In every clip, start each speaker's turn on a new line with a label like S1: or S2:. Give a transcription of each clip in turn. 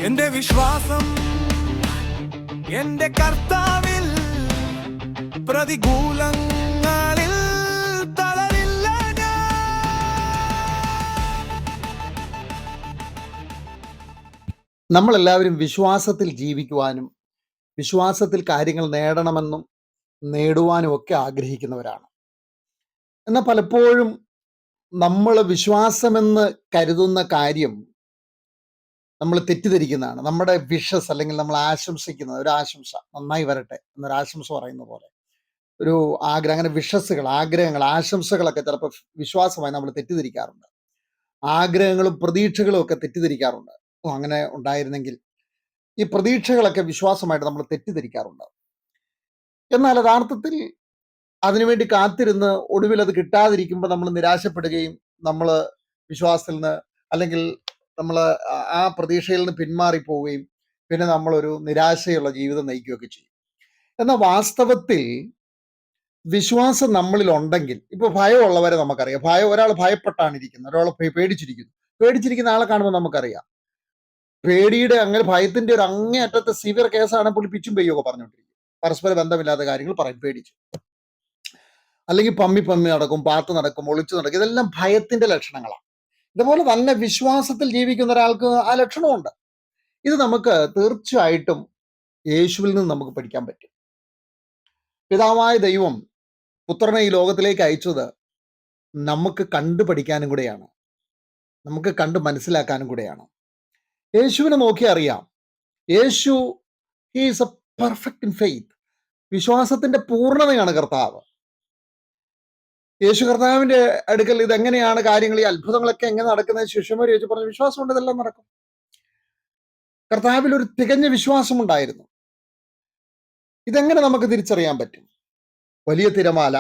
S1: എന്റെ വിശ്വാസം എന്റെ കർത്താവിൽ, പ്രതികൂലങ്ങളിൽ തളരില്ല ഞാൻ.
S2: നമ്മളെല്ലാവരും വിശ്വാസത്തിൽ ജീവിക്കുവാനും വിശ്വാസത്തിൽ കാര്യങ്ങൾ നേടണമെന്നും നേടുവാനും ഒക്കെ ആഗ്രഹിക്കുന്നവരാണ്. എന്നാൽ പലപ്പോഴും നമ്മൾ വിശ്വാസമെന്ന് കരുതുന്ന കാര്യം നമ്മൾ തെറ്റിദ്ധരിക്കുന്നതാണ്. നമ്മുടെ വിഷസ് അല്ലെങ്കിൽ നമ്മൾ ആശംസിക്കുന്നത് ഒരു ആശംസ നന്നായി വരട്ടെ എന്നൊരു ആശംസ പറയുന്ന പോലെ ഒരു ആഗ്രഹം, അങ്ങനെ വിഷസുകൾ, ആഗ്രഹങ്ങൾ, ആശംസകളൊക്കെ ചിലപ്പോൾ വിശ്വാസമായി നമ്മൾ തെറ്റിദ്ധരിക്കാറുണ്ട്. ആഗ്രഹങ്ങളും പ്രതീക്ഷകളും ഒക്കെ തെറ്റിദ്ധരിക്കാറുണ്ട്. ഓ, അങ്ങനെ ഉണ്ടായിരുന്നെങ്കിൽ. ഈ പ്രതീക്ഷകളൊക്കെ വിശ്വാസമായിട്ട് നമ്മൾ തെറ്റിദ്ധരിക്കാറുണ്ട്. എന്നാൽ യഥാർത്ഥത്തിൽ അതിനുവേണ്ടി കാത്തിരുന്ന് ഒടുവിൽ അത് കിട്ടാതിരിക്കുമ്പോൾ നമ്മൾ നിരാശപ്പെടുകയും നമ്മൾ വിശ്വാസത്തിൽ നിന്ന് അല്ലെങ്കിൽ നമ്മൾ ആ പ്രതീക്ഷയിൽ നിന്ന് പിന്മാറിപ്പോവുകയും പിന്നെ നമ്മളൊരു നിരാശയുള്ള ജീവിതം നയിക്കുകയൊക്കെ ചെയ്യും. എന്നാൽ വാസ്തവത്തിൽ വിശ്വാസം നമ്മളിൽ ഉണ്ടെങ്കിൽ, ഇപ്പൊ ഭയമുള്ളവരെ നമുക്കറിയാം. ഒരാൾ ഭയപ്പെട്ടാണ് ഇരിക്കുന്നത്, ഒരാൾ പേടിച്ചിരിക്കുന്ന ആളെ കാണുമ്പോൾ നമുക്കറിയാം. പേടിയുടെ അങ്ങനെ ഭയത്തിന്റെ ഒരു അങ്ങേയറ്റത്തെ സിവിയർ കേസാണ് പുള്ളി പിച്ചും പെയ്യൊക്കെ പറഞ്ഞുകൊണ്ടിരിക്കും. പരസ്പര ബന്ധമില്ലാത്ത കാര്യങ്ങൾ പറയും പേടിച്ച്, അല്ലെങ്കിൽ പമ്മി നടക്കും, പാത്ത് നടക്കും, ഒളിച്ചു നടക്കും. ഇതെല്ലാം ഭയത്തിന്റെ ലക്ഷണങ്ങളാണ്. ഇതുപോലെ തന്നെ വിശ്വാസത്തിൽ ജീവിക്കുന്ന ഒരാൾക്ക് ആ ലക്ഷണമുണ്ട്. ഇത് നമുക്ക് തീർച്ചയായിട്ടും യേശുവിൽ നിന്ന് നമുക്ക് പഠിക്കാൻ പറ്റും. പിതാവായ ദൈവം പുത്രനെ ഈ ലോകത്തിലേക്ക് അയച്ചത് നമുക്ക് കണ്ടു പഠിക്കാനും കൂടെയാണ്, നമുക്ക് കണ്ട് മനസ്സിലാക്കാനും കൂടെയാണ്. യേശുവിനെ നോക്കി അറിയാം, Yeshu is a perfect in faith. വിശ്വാസത്തിന്റെ പൂർണ്ണതയാണ് കർത്താവ്. യേശു കർത്താവിന്റെ അടുക്കൽ ഇതെങ്ങനെയാണ് കാര്യങ്ങൾ, ഈ അത്ഭുതങ്ങളൊക്കെ എങ്ങനെ നടക്കുന്നത് ശിഷ്യന്മാർ ചോദിച്ചു പറഞ്ഞു, വിശ്വാസം കൊണ്ട് ഇതെല്ലാം നടക്കും. കർത്താവിൽ ഒരു തികഞ്ഞ വിശ്വാസം ഉണ്ടായിരുന്നു. ഇതെങ്ങനെ നമുക്ക് തിരിച്ചറിയാൻ പറ്റും? വലിയ തിരമാല,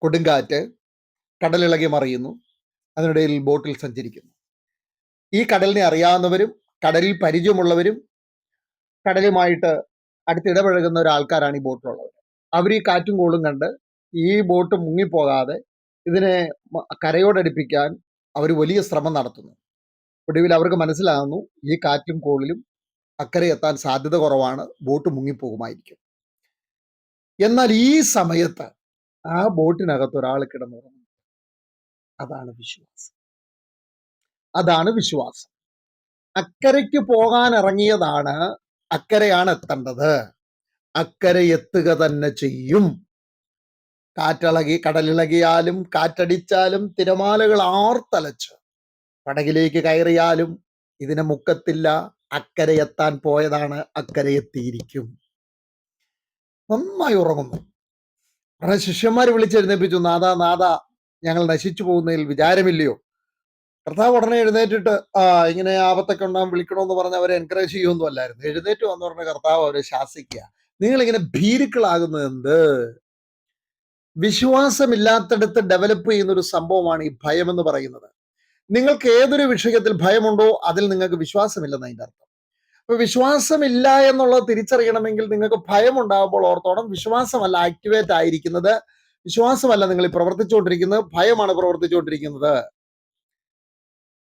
S2: കൊടുങ്കാറ്റ്, കടലിളകി മറിയുന്നു, അതിനിടയിൽ ബോട്ടിൽ സഞ്ചരിക്കുന്നു. ഈ കടലിനെ അറിയാവുന്നവരും കടലിൽ പരിചയമുള്ളവരും കടലുമായിട്ട് അടുത്തിടപഴകുന്ന ഒരാൾക്കാരാണ് ഈ ബോട്ടിലുള്ളവർ. അവർ ഈ കാറ്റും കോളും കണ്ട് ഈ ബോട്ട് മുങ്ങിപ്പോകാതെ ഇതിനെ കരയോടടുപ്പിക്കാൻ അവർ വലിയ ശ്രമം നടത്തുന്നു. ഒടുവിൽ അവർക്ക് മനസ്സിലാകുന്നു, ഈ കാറ്റും കോളിലും അക്കരെ എത്താൻ സാധ്യത കുറവാണ്, ബോട്ട് മുങ്ങിപ്പോകുമായിരിക്കും. എന്നാൽ ഈ സമയത്ത് ആ ബോട്ടിനകത്ത് ഒരാൾ കിടന്നുറങ്ങുന്നു. അതാണ് വിശ്വാസം. അതാണ് വിശ്വാസം. അക്കരയ്ക്ക് പോകാൻ ഇറങ്ങിയതാണ്, അക്കരയാണ് എത്തേണ്ടത്, അക്കരെ എത്തുക തന്നെ ചെയ്യും. കാറ്റിളകി, കടലിളകിയാലും കാറ്റടിച്ചാലും തിരമാലകൾ ആർത്തലച്ച് പടകിലേക്ക് കയറിയാലും ഇതിനെ മുക്കത്തില്ല. അക്കരെ എത്താൻ പോയതാണ്, അക്കരെ എത്തിയിരിക്കും. നന്നായി ഉറങ്ങുന്നു. ഉടനെ ശിഷ്യന്മാർ വിളിച്ചെഴുന്നേൽപ്പിച്ചു, നാഥ ഞങ്ങൾ നശിച്ചു പോകുന്നതിൽ വിചാരമില്ലയോ? കർത്താവ് ഉടനെ എഴുന്നേറ്റിട്ട് ഇങ്ങനെ ആപത്തൊക്കെ ഉണ്ടാകും വിളിക്കണമെന്ന് പറഞ്ഞ് അവരെ എൻകറേജ് ചെയ്യുമൊന്നും അല്ലായിരുന്നു. എഴുന്നേറ്റ് വന്നു പറഞ്ഞ കർത്താവ് അവരെ ശാസിക്കുക, നിങ്ങളിങ്ങനെ ഭീരുക്കളാകുന്നത് എന്ത്? വിശ്വാസമില്ലാത്തടത്ത് ഡെവലപ്പ് ചെയ്യുന്ന ഒരു സംഭവമാണ് ഈ ഭയം എന്ന് പറയുന്നത്. നിങ്ങൾക്ക് ഏതൊരു വിഷയത്തിൽ ഭയമുണ്ടോ അതിൽ നിങ്ങൾക്ക് വിശ്വാസമില്ലെന്ന് അതിൻ്റെ അർത്ഥം. അപ്പൊ വിശ്വാസമില്ല എന്നുള്ളത് തിരിച്ചറിയണമെങ്കിൽ നിങ്ങൾക്ക് ഭയം ഉണ്ടാകുമ്പോൾ ഓർത്തോണം, വിശ്വാസമല്ല ആക്ടിവേറ്റ് ആയിരിക്കുന്നത്, വിശ്വാസമല്ല നിങ്ങൾ പ്രവർത്തിച്ചുകൊണ്ടിരിക്കുന്നത്, ഭയമാണ് പ്രവർത്തിച്ചുകൊണ്ടിരിക്കുന്നത്.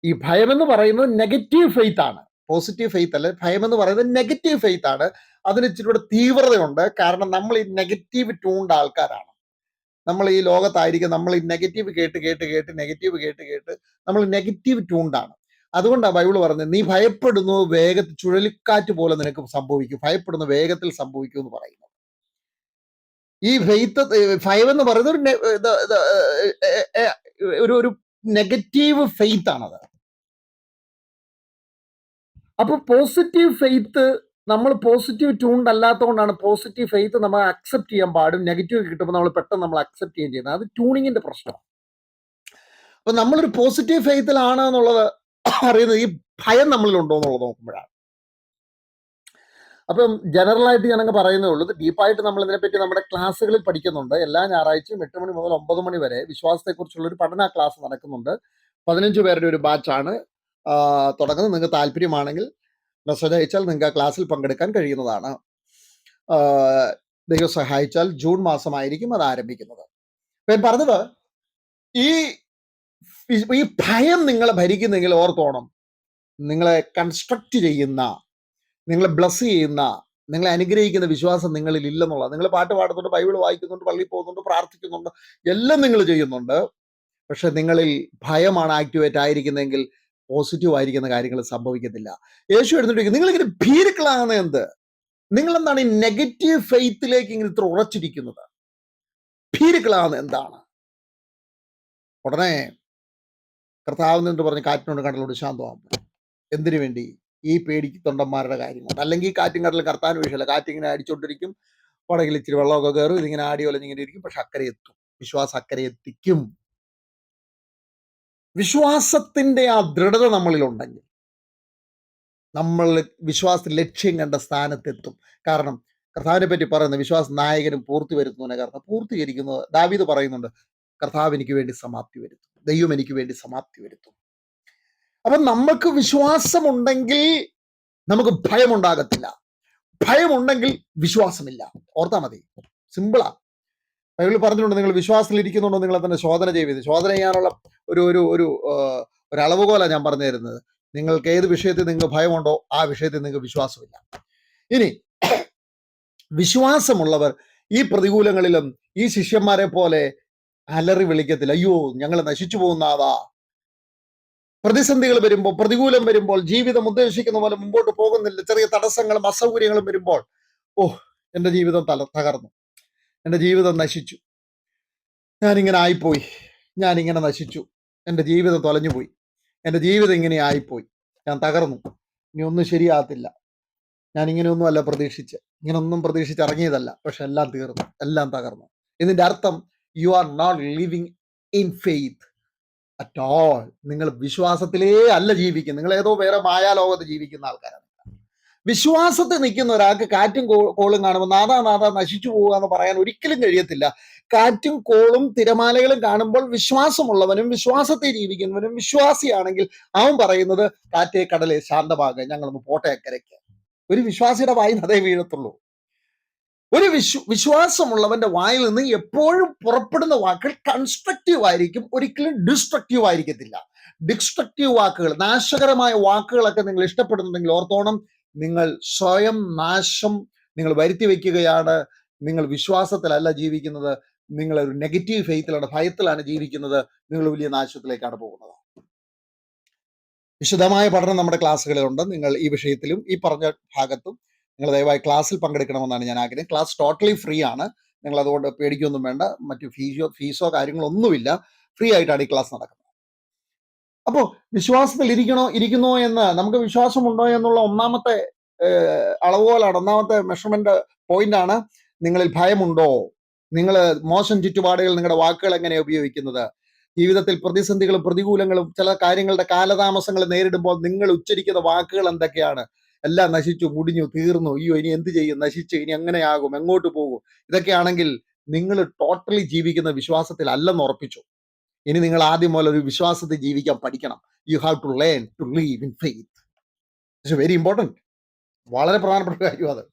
S2: ഈ ഭയം എന്ന് പറയുന്നത് നെഗറ്റീവ് ഫെയ്ത്ത് ആണ്, പോസിറ്റീവ് ഫെയ്ത്ത് അല്ല. ഭയം എന്ന് പറയുന്നത് നെഗറ്റീവ് ഫെയ്ത്ത് ആണ്. അതിന് ഇച്ചിരി കൂടെ തീവ്രതയുണ്ട്. കാരണം നമ്മൾ ഈ നെഗറ്റീവ് ട്യൂൺഡ് ആൾക്കാരാണ്. നമ്മൾ ഈ ലോകത്തായിരിക്കും, നമ്മൾ ഈ നെഗറ്റീവ് കേട്ട് നമ്മൾ നെഗറ്റീവ് ട്യൂൺഡ് ആണ്. അതുകൊണ്ടാണ് ബൈബിൾ പറഞ്ഞത്, നീ ഭയപ്പെടുന്നു വേഗത്തിൽ ചുഴലിക്കാറ്റ് പോലെ നിനക്ക് സംഭവിക്കും, ഭയപ്പെടുന്ന വേഗത്തിൽ സംഭവിക്കും എന്ന് പറയുന്നത്. ഈ ഫെയ്ത്ത്, ഭയം എന്ന് പറയുന്നത് ഒരു നെഗറ്റീവ് ഫെയ്ത്ത് ആണത്. അപ്പൊ പോസിറ്റീവ് ഫെയ്ത്ത്, നമ്മൾ പോസിറ്റീവ് ട്യൂൺഡ് അല്ലാത്തതുകൊണ്ടാണ് പോസിറ്റീവ് ഫെയ്ത്ത് നമ്മൾ അക്സെപ്റ്റ് ചെയ്യാൻ പാടും. നെഗറ്റീവ് കിട്ടുമ്പോൾ നമ്മൾ പെട്ടെന്ന് നമ്മൾ അക്സെപ്റ്റ് ചെയ്യുകയും ചെയ്യുന്നത്. അത് ട്യൂണിങ്ങിന്റെ പ്രശ്നമാണ്. അപ്പൊ നമ്മളൊരു പോസിറ്റീവ് ഫെയ്ത്തിലാണ് എന്നുള്ളത് അറിയുന്നത് ഈ ഭയം നമ്മളിലുണ്ടോ എന്നുള്ളത് നോക്കുമ്പോഴാണ്. അപ്പം ജനറലായിട്ട് ഞാനങ്ങ് പറയുന്നേ ഉള്ളൂ. ഡീപ്പായിട്ട് നമ്മൾ ഇതിനെപ്പറ്റി നമ്മുടെ ക്ലാസ്സുകളിൽ പഠിക്കുന്നുണ്ട്. എല്ലാ ഞായറാഴ്ചയും 8 മണി മുതൽ 9 മണി വരെ വിശ്വാസത്തെക്കുറിച്ചുള്ള ഒരു പഠന ക്ലാസ് നടക്കുന്നുണ്ട്. 15 പേരുടെ ഒരു ബാച്ചാണ് തുടങ്ങുന്നത്. നിങ്ങൾക്ക് താല്പര്യമാണെങ്കിൽ മെസ്സേജ് അയച്ചാൽ നിങ്ങൾക്ക് ആ ക്ലാസ്സിൽ പങ്കെടുക്കാൻ കഴിയുന്നതാണ്. ദൈവം സഹായിച്ചാൽ ജൂൺ മാസമായിരിക്കും അത് ആരംഭിക്കുന്നത്. ഞാൻ പറഞ്ഞത്, ഈ ഭയം നിങ്ങളെ ഭരിക്കുന്നെങ്കിൽ ഓർത്തോണം, നിങ്ങളെ കൺസ്ട്രക്റ്റ് ചെയ്യുന്ന, നിങ്ങളെ ബ്ലസ് ചെയ്യുന്ന, നിങ്ങളെ അനുഗ്രഹിക്കുന്ന വിശ്വാസം നിങ്ങളിൽ ഇല്ലെന്നുള്ളത്. നിങ്ങൾ പാട്ട് പാടുന്നുണ്ട്, ബൈബിൾ വായിക്കുന്നുണ്ട്, പള്ളിയിൽ പോകുന്നുണ്ട്, പ്രാർത്ഥിക്കുന്നുണ്ട്, എല്ലാം നിങ്ങൾ ചെയ്യുന്നുണ്ട്. പക്ഷെ നിങ്ങളിൽ ഭയമാണ് ആക്ടിവേറ്റ് ആയിരിക്കുന്നതെങ്കിൽ പോസിറ്റീവ് ആയിരിക്കുന്ന കാര്യങ്ങൾ സംഭവിക്കത്തില്ല. യേശു എടുത്തിട്ട് നിങ്ങളിങ്ങനെ ഭീരുക്കളാകുന്ന എന്ത്? നിങ്ങൾ എന്താണ് ഈ നെഗറ്റീവ് ഫെയ്ത്തിലേക്ക് ഇങ്ങനെ ഇത്ര ഉറച്ചിരിക്കുന്നത്? ഭീരുക്കളാകുന്ന എന്താണ്? ഉടനെ കർത്താവ് എന്ന് പറഞ്ഞ് കാറ്റിനോട് കടലോട് ശാന്തമാകും. എന്തിനു വേണ്ടി? ഈ പേടിത്തൊണ്ടന്മാരുടെ കാര്യങ്ങൾ. അല്ലെങ്കിൽ കാറ്റും കടലും കർത്താൻ വിഷയമില്ല. കാറ്റിങ്ങനെ അടിച്ചോണ്ടിരിക്കും, പടകിൽ ഇച്ചിരി വെള്ളമൊക്കെ കയറും, ഇതിങ്ങനെ ആടി ഒലഞ്ഞിങ്ങനെ ഇരിക്കും, പക്ഷെ അക്കരെ എത്തും. വിശ്വാസം അക്കരെ എത്തിക്കും. വിശ്വാസത്തിന്റെ ആ ദൃഢത നമ്മളിലുണ്ടെങ്കിൽ നമ്മൾ വിശ്വാസത്തിൽ ലക്ഷ്യം കണ്ട സ്ഥാനത്തെത്തും. കാരണം കർത്താവിനെ പറ്റി പറയുന്നത് വിശ്വാസ നായകനും പൂർത്തി വരുത്തുന്നതിനെ കാരണം പൂർത്തീകരിക്കുന്നത് ദാവീദ് പറയുന്നുണ്ട്, കർത്താവ് എനിക്ക് വേണ്ടി സമാപ്തി വരുത്തും, ദൈവം എനിക്ക് വേണ്ടി സമാപ്തി വരുത്തും. അപ്പൊ നമുക്ക് വിശ്വാസമുണ്ടെങ്കിൽ നമുക്ക് ഭയമുണ്ടാകത്തില്ല. ഭയമുണ്ടെങ്കിൽ വിശ്വാസമില്ല. ഓർത്താ മതി, സിമ്പിളാ. ബൈബിളിൽ പറഞ്ഞിട്ടുണ്ട്, നിങ്ങൾ വിശ്വാസത്തിൽ ഇരിക്കുന്നുണ്ടോ നിങ്ങളെ തന്നെ ശോധന ചെയ്ത്. ശോധന ചെയ്യാനുള്ള ഒരു ഒരു ഒരു ഒരു അളവുകോലാണ് ഞാൻ പറഞ്ഞു തരുന്നത്. നിങ്ങൾക്ക് ഏത് വിഷയത്തിൽ നിങ്ങൾക്ക് ഭയമുണ്ടോ ആ വിഷയത്തിൽ നിങ്ങൾക്ക് വിശ്വാസമില്ല. ഇനി വിശ്വാസമുള്ളവർ ഈ പ്രതികൂലങ്ങളിലും ഈ ശിഷ്യന്മാരെ പോലെ അലറി വിളിക്കത്തില്ല, അയ്യോ ഞങ്ങൾ നശിച്ചു പോകുന്നതാ. പ്രതിസന്ധികൾ വരുമ്പോൾ, പ്രതികൂലം വരുമ്പോൾ, ജീവിതം ഉദ്ദേശിക്കുന്ന പോലെ മുമ്പോട്ട് പോകുന്നില്ല, ചെറിയ തടസ്സങ്ങളും അസൗകര്യങ്ങളും വരുമ്പോൾ, എൻ്റെ ജീവിതം തകർന്നു, എൻ്റെ ജീവിതം നശിച്ചു, ഞാനിങ്ങനെ ആയിപ്പോയി, ഞാനിങ്ങനെ നശിച്ചു, എൻ്റെ ജീവിതം തൊലഞ്ഞുപോയി, എൻ്റെ ജീവിതം ഇങ്ങനെ ആയിപ്പോയി, ഞാൻ തകർന്നു, ഇനി ഒന്നും ശരിയാകത്തില്ല, ഞാൻ ഇങ്ങനെയൊന്നും അല്ല പ്രതീക്ഷിച്ച്, ഇങ്ങനൊന്നും പ്രതീക്ഷിച്ച് ഇറങ്ങിയതല്ല, പക്ഷെ എല്ലാം തീർന്നു, എല്ലാം തകർന്നു. ഇതിൻ്റെ അർത്ഥം you are not living in faith at all. നിങ്ങൾ വിശ്വാസത്തിലേ അല്ല ജീവിക്കുന്നത്, നിങ്ങൾ ഏതോ വേറെ മായാലോകത്ത് ജീവിക്കുന്ന ആൾക്കാരാണ്. വിശ്വാസത്തിൽ നിൽക്കുന്ന ഒരാൾക്ക് കാറ്റും കോളും കാണുമ്പോൾ നാദാ നശിച്ചു പോവുക എന്ന് പറയാൻ ഒരിക്കലും കഴിയത്തില്ല. കാറ്റും കോളും തിരമാലകളും കാണുമ്പോൾ വിശ്വാസമുള്ളവനും വിശ്വാസത്തെ ജീവിക്കുന്നവനും വിശ്വാസിയാണെങ്കിൽ അവൻ പറയുന്നത്, കാറ്റേ കടലേ ശാന്തമാകുക, ഞങ്ങളൊന്ന് പോട്ടെ അക്കരയ്ക്ക്. ഒരു വിശ്വാസിയുടെ വായിൽ അതേ വീഴത്തുള്ളൂ. ഒരു വിശ്വാസമുള്ളവന്റെ വായിൽ നിന്ന് എപ്പോഴും പുറപ്പെടുന്ന വാക്കുകൾ കൺസ്ട്രക്റ്റീവ് ആയിരിക്കും, ഒരിക്കലും ഡിസ്ട്രക്റ്റീവ് ആയിരിക്കത്തില്ല. ഡിസ്ട്രക്റ്റീവ് വാക്കുകൾ, നാശകരമായ വാക്കുകളൊക്കെ നിങ്ങൾ ഇഷ്ടപ്പെടുന്നുണ്ടെങ്കിൽ ഓർത്തോണം, നിങ്ങൾ സ്വയം നാശം നിങ്ങൾ വരുത്തി വയ്ക്കുകയാണ്. നിങ്ങൾ വിശ്വാസത്തിലല്ല ജീവിക്കുന്നത്, നിങ്ങൾ ഒരു നെഗറ്റീവ് ഫെയ്ത്തിലാണ്, ഭയത്തിലാണ് ജീവിക്കുന്നത്. നിങ്ങൾ വലിയ നാശത്തിലേക്കാണ് പോകുന്നത്. വിശദമായ പഠനം നമ്മുടെ ക്ലാസ്സുകളിലുണ്ട്. നിങ്ങൾ ഈ വിഷയത്തിലും ഈ പറഞ്ഞ ഭാഗത്തും നിങ്ങൾ ദയവായി ക്ലാസ്സിൽ പങ്കെടുക്കണമെന്നാണ് ഞാൻ ആഗ്രഹം. ക്ലാസ് ടോട്ടലി ഫ്രീ ആണ്. നിങ്ങൾ അതുകൊണ്ട് പേടിക്കൊന്നും വേണ്ട. മറ്റു ഫീസോ കാര്യങ്ങളോ ഒന്നുമില്ല. ഫ്രീ ആയിട്ടാണ് ഈ ക്ലാസ് നടക്കുന്നത്. അപ്പോൾ വിശ്വാസത്തിൽ ഇരിക്കുന്നോ എന്ന്, നമുക്ക് വിശ്വാസമുണ്ടോ എന്നുള്ള ഒന്നാമത്തെ അളവുകോലാണ്, ഒന്നാമത്തെ മെഷർമെന്റ് പോയിന്റ് ആണ്. നിങ്ങളിൽ ഭയമുണ്ടോ? നിങ്ങൾ മോശം ചുറ്റുപാടുകൾ നിങ്ങളുടെ വാക്കുകൾ എങ്ങനെയാണ് ഉപയോഗിക്കുന്നത്? ജീവിതത്തിൽ പ്രതിസന്ധികളും പ്രതികൂലങ്ങളും ചില കാര്യങ്ങളുടെ കാലതാമസങ്ങൾ നേരിടുമ്പോൾ നിങ്ങൾ ഉച്ചരിക്കുന്ന വാക്കുകൾ എന്തൊക്കെയാണ്? എല്ലാം നശിച്ചു, മുടിഞ്ഞു, തീർന്നു, അയ്യോ ഇനി എന്ത് ചെയ്യും, നശിച്ചു, ഇനി എങ്ങനെയാകും, എങ്ങോട്ട് പോകും, ഇതൊക്കെയാണെങ്കിൽ നിങ്ങൾ ടോട്ടലി ജീവിക്കുന്ന വിശ്വാസത്തിൽ അല്ലെന്ന് ഉറപ്പിച്ചു. ഇനി നിങ്ങൾ ആദ്യം മുതൽ ഒരു വിശ്വാസത്തിൽ ജീവിക്കാൻ പഠിക്കണം. You have to learn to live in faith. It's very important. വളരെ പ്രധാനപ്പെട്ട കാര്യം അത്.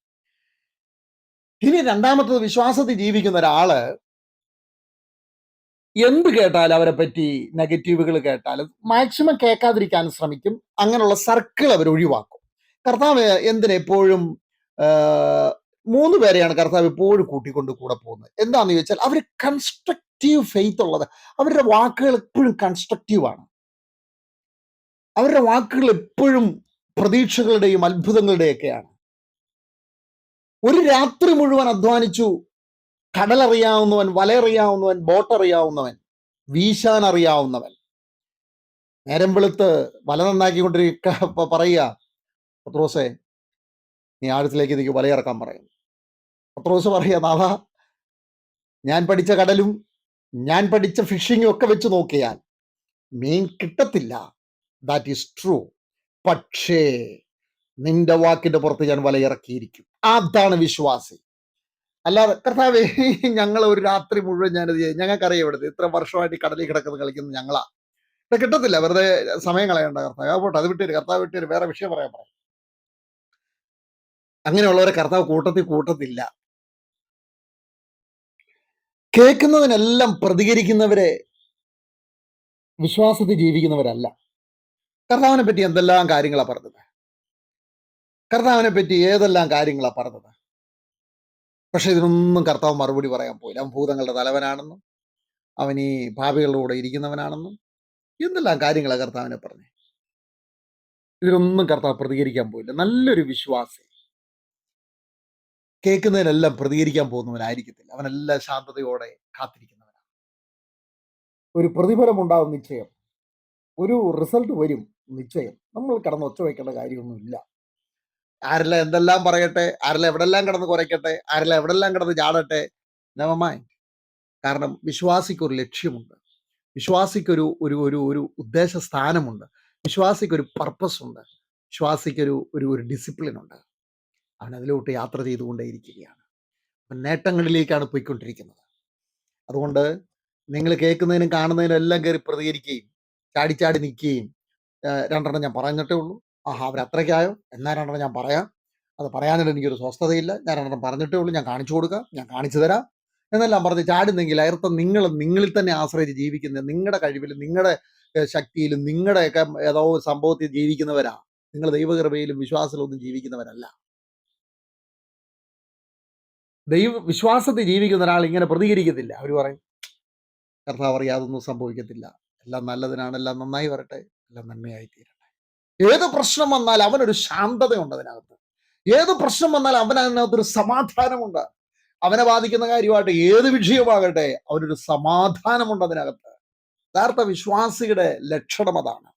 S2: ഇനി രണ്ടാമത്തത്, വിശ്വാസത്തിൽ ജീവിക്കുന്ന ഒരാള് എന്ത് കേട്ടാലും, അവരെ പറ്റി നെഗറ്റീവുകൾ കേട്ടാലും മാക്സിമം കേൾക്കാതിരിക്കാൻ ശ്രമിക്കും. അങ്ങനെയുള്ള സർക്കിൾ അവർ ഒഴിവാക്കും. കർത്താവ് എന്തിനെപ്പോഴും 3 പേരെയാണ് കർത്താവ് എപ്പോഴും കൂട്ടിക്കൊണ്ട് കൂടെ പോകുന്നത്. എന്താണെന്ന് ചോദിച്ചാൽ, അവർ കൺസ്ട്രക്റ്റീവ് ഫെയ്ത്ത് ഉള്ളത്. അവരുടെ വാക്കുകൾ എപ്പോഴും കൺസ്ട്രക്റ്റീവാണ്. അവരുടെ വാക്കുകൾ എപ്പോഴും പ്രതീക്ഷകളുടെയും അത്ഭുതങ്ങളുടെയൊക്കെയാണ്. ഒരു രാത്രി മുഴുവൻ അധ്വാനിച്ചു, കടലറിയാവുന്നവൻ, വലയറിയാവുന്നവൻ, ബോട്ടറിയാവുന്നവൻ, വീശാൻ അറിയാവുന്നവൻ, നേരം വെളുത്ത് വല നന്നാക്കിക്കൊണ്ടിരിക്കുക പറയുക, പത്രോസേ നീ ആഴത്തിലേക്ക് എനിക്ക് വലയിറക്കാൻ പറയും. പത്രോസ് പറയുക, നാഥാ ഞാൻ പഠിച്ച കടലും ഞാൻ പഠിച്ച ഫിഷിങ്ങും ഒക്കെ വെച്ച് നോക്കിയാൽ മീൻ കിട്ടത്തില്ല, ദാറ്റ് ഈസ് ട്രൂ, പക്ഷേ നിന്റെ വാക്കിന്റെ പുറത്ത് ഞാൻ വലയിറക്കിയിരിക്കും. അതാണ് വിശ്വാസി. അല്ലാതെ കർത്താവേ ഞങ്ങൾ ഒരു രാത്രി മുഴുവൻ ഞാനത് ചെയ്യും, ഞങ്ങൾക്കറിയാം ഇവിടുത്തെ ഇത്ര വർഷമായിട്ട് കടലിൽ കിടക്കുന്നത് കളിക്കുന്നത് ഞങ്ങളാ, ഇവിടെ കിട്ടത്തില്ല, വെറുതെ സമയം കളയണ്ട കർത്താവ്, പോട്ടെ അത് വിട്ടേര്, കർത്താവ് വിട്ടേര്, വേറെ വിഷയം പറയാൻ പറയും. അങ്ങനെയുള്ളവരെ കർത്താവ് കൂട്ടത്തില്ല. കേൾക്കുന്നതിനെല്ലാം പ്രതികരിക്കുന്നവരെ വിശ്വാസത്തിൽ ജീവിക്കുന്നവരല്ല. കർത്താവിനെ പറ്റി എന്തെല്ലാം കാര്യങ്ങളാണ് പറഞ്ഞത്? കർത്താവിനെ പറ്റി ഏതെല്ലാം കാര്യങ്ങളാണ് പറഞ്ഞത്? പക്ഷെ ഇതിനൊന്നും കർത്താവ് മറുപടി പറയാൻ പോയില്ല. അവൻ ഭൂതങ്ങളുടെ തലവനാണെന്നും അവൻ ഈ പാപികളുടെ കൂടെ ഇരിക്കുന്നവനാണെന്നും എന്തെല്ലാം കാര്യങ്ങളാണ് കർത്താവിനെ പറഞ്ഞത്. ഇതിനൊന്നും കർത്താവ് പ്രതികരിക്കാൻ പോയില്ല. നല്ലൊരു വിശ്വാസി കേൾക്കുന്നതിനെല്ലാം പ്രതികരിക്കാൻ പോകുന്നവനായിരിക്കത്തില്ല. അവനെല്ലാം ശാന്തതയോടെ കാത്തിരിക്കുന്നവനാണ്. ഒരു പ്രതിഫലം ഉണ്ടാവും നിശ്ചയം. ഒരു റിസൾട്ട് വരും നിശ്ചയം. നമ്മൾ കിടന്ന് ഒച്ച വയ്ക്കേണ്ട കാര്യമൊന്നുമില്ല. ആരെല്ലാം എന്തെല്ലാം പറയട്ടെ, ആരെല്ലാം എവിടെല്ലാം കിടന്ന് കുരയ്ക്കട്ടെ, ആരെല്ലാം എവിടെല്ലാം കിടന്ന് ചാടട്ടെ, നെവർ മൈൻഡ്. കാരണം വിശ്വാസിക്ക് ഒരു ലക്ഷ്യമുണ്ട്. വിശ്വാസിക്കൊരു ഒരു ഒരു ഒരു ഉദ്ദേശ സ്ഥാനമുണ്ട്. വിശ്വാസിക്കൊരു പർപ്പസ് ഉണ്ട്. വിശ്വാസിക്കൊരു ഒരു ഒരു ഡിസിപ്ലിൻ ഉണ്ട്. അവൻ അതിലോട്ട് യാത്ര ചെയ്തുകൊണ്ടേയിരിക്കുകയാണ്. അവൻ നേട്ടങ്ങളിലേക്കാണ് പോയിക്കൊണ്ടിരിക്കുന്നത്. അതുകൊണ്ട് നിങ്ങൾ കേൾക്കുന്നതിനും കാണുന്നതിനും എല്ലാം കയറി പ്രതികരിക്കുകയും ചാടി ചാടി നിൽക്കുകയും രണ്ടെണ്ണം ഞാൻ പറഞ്ഞിട്ടേ ഉള്ളൂ, ആഹാ അവർ അത്രയ്ക്കായോ, എന്നാ രണ്ടെണ്ണം ഞാൻ പറയാം, അത് പറയാനായിട്ട് എനിക്കൊരു സ്വസ്ഥതയില്ല, ഞാൻ രണ്ടെണ്ണം പറഞ്ഞിട്ടേ ഉള്ളൂ, ഞാൻ കാണിച്ചു കൊടുക്കാം, ഞാൻ കാണിച്ചു തരാം എന്നെല്ലാം പറഞ്ഞ് ചാടുന്നെങ്കിൽ അർത്ഥം നിങ്ങളിൽ തന്നെ ആശ്രയിച്ച് ജീവിക്കുന്ന, നിങ്ങളുടെ കഴിവിലും നിങ്ങളുടെ ശക്തിയിലും നിങ്ങളുടെയൊക്കെ ഏതോ സംഭവത്തിൽ ജീവിക്കുന്നവരാ. നിങ്ങൾ ദൈവകൃപയിലും വിശ്വാസത്തിലും ഒന്നും ജീവിക്കുന്നവരല്ല. വിശ്വാസത്തിൽ ജീവിക്കുന്ന ഒരാൾ ഇങ്ങനെ പ്രതികരിക്കത്തില്ല. അവർ പറയും കർത്താവ് അറിയാതെ അതൊന്നും സംഭവിക്കത്തില്ല, എല്ലാം നല്ലതിനാണ്, എല്ലാം നന്നായി വരട്ടെ, എല്ലാം നന്മയായി തീരട്ടെ. ഏത് പ്രശ്നം വന്നാൽ അവനൊരു ശാന്തതയുണ്ട് അതിനകത്ത്. ഏത് പ്രശ്നം വന്നാൽ അവനകത്തൊരു സമാധാനമുണ്ട്. അവനെ ബാധിക്കുന്ന കാര്യമായിട്ട് ഏത് വിഷയമാകട്ടെ അവനൊരു സമാധാനമുണ്ട് അതിനകത്ത്. യഥാർത്ഥ വിശ്വാസിയുടെ ലക്ഷണം അതാണ്.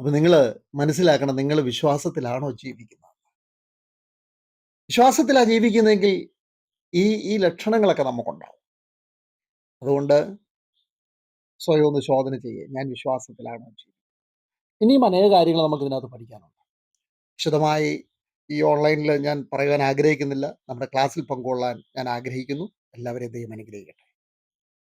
S2: അപ്പൊ നിങ്ങൾ മനസ്സിലാക്കണം, നിങ്ങൾ വിശ്വാസത്തിലാണോ ജീവിക്കുന്നത്? വിശ്വാസത്തിലാണ് ജീവിക്കുന്നതെങ്കിൽ ഈ ലക്ഷണങ്ങളൊക്കെ നമുക്കുണ്ടാവും. അതുകൊണ്ട് സ്വയം ഒന്ന് ശോധന ചെയ്യുക, ഞാൻ വിശ്വാസത്തിലാണോ ജീവിക്കുന്നത്. ഇനിയും അനേക കാര്യങ്ങൾ നമുക്ക് ഇതിനകത്ത് പഠിക്കാനുണ്ട്. വിശദമായി ഈ ഓൺലൈനിൽ ഞാൻ പറയുവാൻ ആഗ്രഹിക്കുന്നില്ല. നമ്മുടെ ക്ലാസ്സിൽ പങ്കുകൊള്ളാൻ ഞാൻ ആഗ്രഹിക്കുന്നു. എല്ലാവരെയും ദൈവം അനുഗ്രഹിക്കട്ടെ.